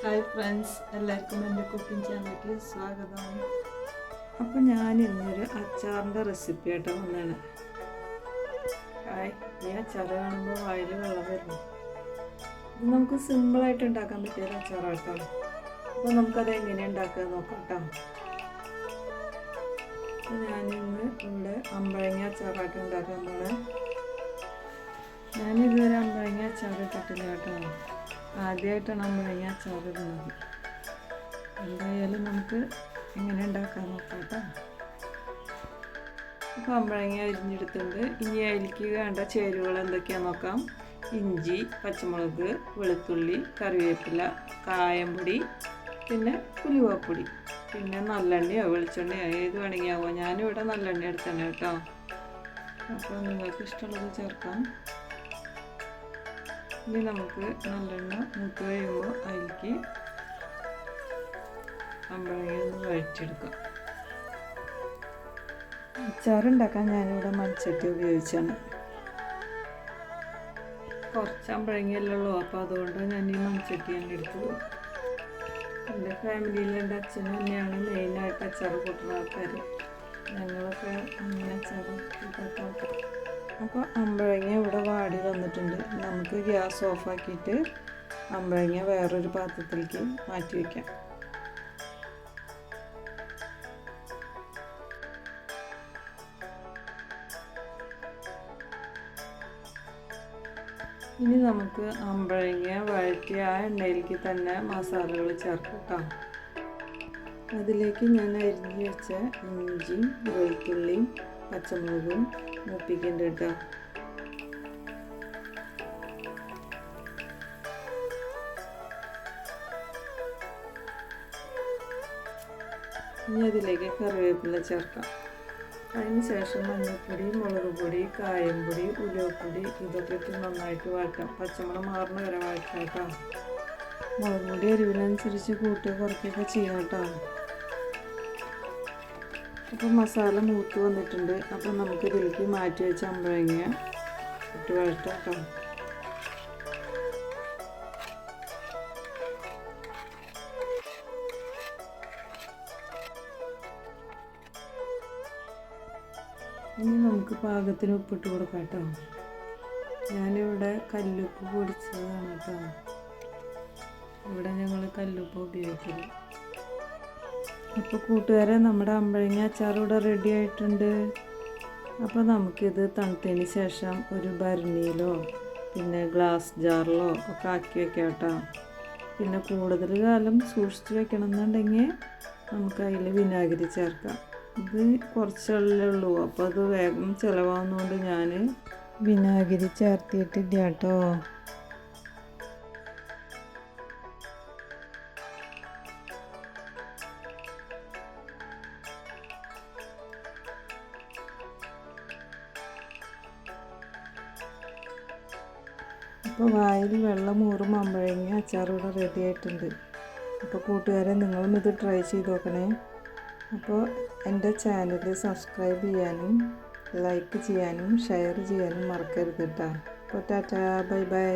Hi friends, എല്ലാവർക്കും എൻ്റെ cooking ചാനലിലേക്ക് സ്വാഗതം. അപ്പോൾ ഞാൻ ഇന്നൊരു അച്ചാറിൻ്റെ റെസിപ്പി ആയിട്ട് വന്നതാണ്. ഈ അച്ചാർ കാണുമ്പോൾ വായിൽ വെള്ളം വരുന്നു. ഇത് നമുക്ക് സിമ്പിളായിട്ട് ഉണ്ടാക്കാൻ പറ്റിയൊരു അച്ചാറാട്ടോ. അപ്പോൾ നമുക്കത് എങ്ങനെ ഉണ്ടാക്കുക നോക്കാം കേട്ടോ. അപ്പോൾ ഞാനിന്ന് ഇവിടെ അമ്പഴങ്ങ അച്ചാറായിട്ട് ഉണ്ടാക്കാൻ പോണേ. ഞാനിതുവരെ അമ്പഴങ്ങ അച്ചാർ ഇട്ടിട്ടില്ല കേട്ടോ. ആദ്യമായിട്ടാണ് അമ്പഴങ്ങ അച്ചാർ ഇടുന്നത്. എന്തായാലും നമുക്ക് എങ്ങനെ ഉണ്ടാക്കാൻ നോക്കാം കേട്ടോ. അപ്പോൾ അമ്പഴങ്ങ അരിഞ്ഞെടുത്തിട്ടുണ്ട്. ഇനി അതിലേക്ക് വേണ്ട ചേരുവകൾ എന്തൊക്കെയാണെന്ന് നോക്കാം. ഇഞ്ചി, പച്ചമുളക്, വെളുത്തുള്ളി, കറിവേപ്പില, കായംപൊടി, പിന്നെ ഉലുവപ്പൊടി, പിന്നെ നല്ലെണ്ണയോ വെളിച്ചെണ്ണയോ ഏത് വേണമെങ്കിൽ ആവുക. ഞാനിവിടെ നല്ലെണ്ണ എടുത്തന്നെ കേട്ടോ. അപ്പോൾ നിങ്ങൾക്ക് ഇഷ്ടമുള്ളത് ചേർക്കാം. ഇനി നമുക്ക് നല്ലെണ്ണ മൂത്ത് കഴിയുമ്പോൾ അതിലേക്ക് അമ്പഴങ്ങ ഒന്ന് വഴറ്റിയെടുക്കാം. അച്ചാറുണ്ടാക്കാൻ ഞാനിവിടെ മൺചട്ടി ഉപയോഗിച്ചാണ്. കുറച്ച് അമ്പഴങ്ങയല്ലേ ഉള്ളൂ, അപ്പോൾ അതുകൊണ്ട് ഞാൻ ഈ മൺചട്ടിയാണ് എടുത്തത്. എൻ്റെ ഫാമിലിയിൽ എൻ്റെ അച്ഛൻ തന്നെയാണ് മെയിനായിട്ട് അച്ചാർ കൂട്ടുന്ന ആൾക്കാർ. ഞങ്ങളൊക്കെ അങ്ങനെ അച്ചാർ കൂട്ടാത്ത ആൾക്കാർ. അപ്പോൾ അമ്പഴങ്ങ ഇവിടെ വാടി വന്നിട്ടുണ്ട്. നമുക്ക് ഗ്യാസ് ഓഫാക്കിയിട്ട് അമ്പഴങ്ങ വേറൊരു പാത്രത്തിലേക്ക് മാറ്റി വയ്ക്കാം. ഇനി നമുക്ക് അമ്പഴങ്ങ വഴറ്റി ആ എണ്ണയിലേക്ക് തന്നെ മസാലകൾ ചേർക്കാം. അതിലേക്ക് ഞാൻ അരിഞ്ഞ് വെച്ച ഇഞ്ചിയും വെളുത്തുള്ളിയും പച്ചമുളകും മൂപ്പിക്കുന്നുണ്ട് കേട്ടോ. ഇനി അതിലേക്ക് കറിവേപ്പില ചേർക്കാം. അതിന് ശേഷം മഞ്ഞൾപ്പൊടി, മുളക് പൊടി, കായംപൊടി, ഉലുവപ്പൊടി ഇതൊക്കെ ഇട്ട് നന്നായിട്ട് വഴറ്റാം. പച്ചമുളക് മാറുന്ന വരെ വഴറ്റാം കേട്ടോ. മുളക് പൊടി എരിവിനനുസരിച്ച് കൂട്ടുക കുറയ്ക്കുകയൊക്കെ ചെയ്യാം കേട്ടോ. അപ്പോൾ മസാല മൂത്ത് വന്നിട്ടുണ്ട്. അപ്പോൾ നമുക്ക് ഇതിലേക്ക് മാറ്റി വെച്ച അമ്പഴങ്ങ ഇട്ട് വഴറ്റാം കേട്ടോ. ഇനി നമുക്ക് പാകത്തിന് ഉപ്പിട്ട് കൊടുക്കാം കേട്ടോ. ഞാനിവിടെ കല്ലുപ്പ് പൊടിച്ചതാണ് കേട്ടോ. ഇവിടെ ഞങ്ങൾ കല്ലുപ്പ് ഉപയോഗിക്കുന്നത്. അപ്പോൾ കൂട്ടുകാരെ, നമ്മുടെ അമ്പഴങ്ങ അച്ചാർ ഇവിടെ റെഡി ആയിട്ടുണ്ട്. അപ്പോൾ നമുക്കിത് തണുത്തതിന് ശേഷം ഒരു ഭരണിയിലോ പിന്നെ ഗ്ലാസ് ജാറിലോ ഒക്കെ ആക്കി വെക്കാം കേട്ടോ. പിന്നെ കൂടുതൽ കാലം സൂക്ഷിച്ച് വെക്കണം എന്നുണ്ടെങ്കിൽ നമുക്ക് അതിൽ വിനാഗിരി ചേർക്കാം. ഇത് കുറച്ചല്ലേ ഉള്ളൂ, അപ്പോൾ അത് വേഗം ചിലവാകുന്നതുകൊണ്ട് ഞാൻ വിനാഗിരി ചേർത്തിയിട്ടില്ല കേട്ടോ. അപ്പോൾ വായിൽ വെള്ളം ഊറും അമ്പഴങ്ങ അച്ചാർ ഇവിടെ റെഡി ആയിട്ടുണ്ട്. അപ്പോൾ കൂട്ടുകാരെ, നിങ്ങളും ഇത് ട്രൈ ചെയ്ത് നോക്കണേ. അപ്പോൾ എൻ്റെ ചാനൽ സബ്സ്ക്രൈബ് ചെയ്യാനും ലൈക്ക് ചെയ്യാനും ഷെയർ ചെയ്യാനും മറക്കരുത് കേട്ടോ. അപ്പോൾ ടാറ്റാ, ബൈ ബൈ.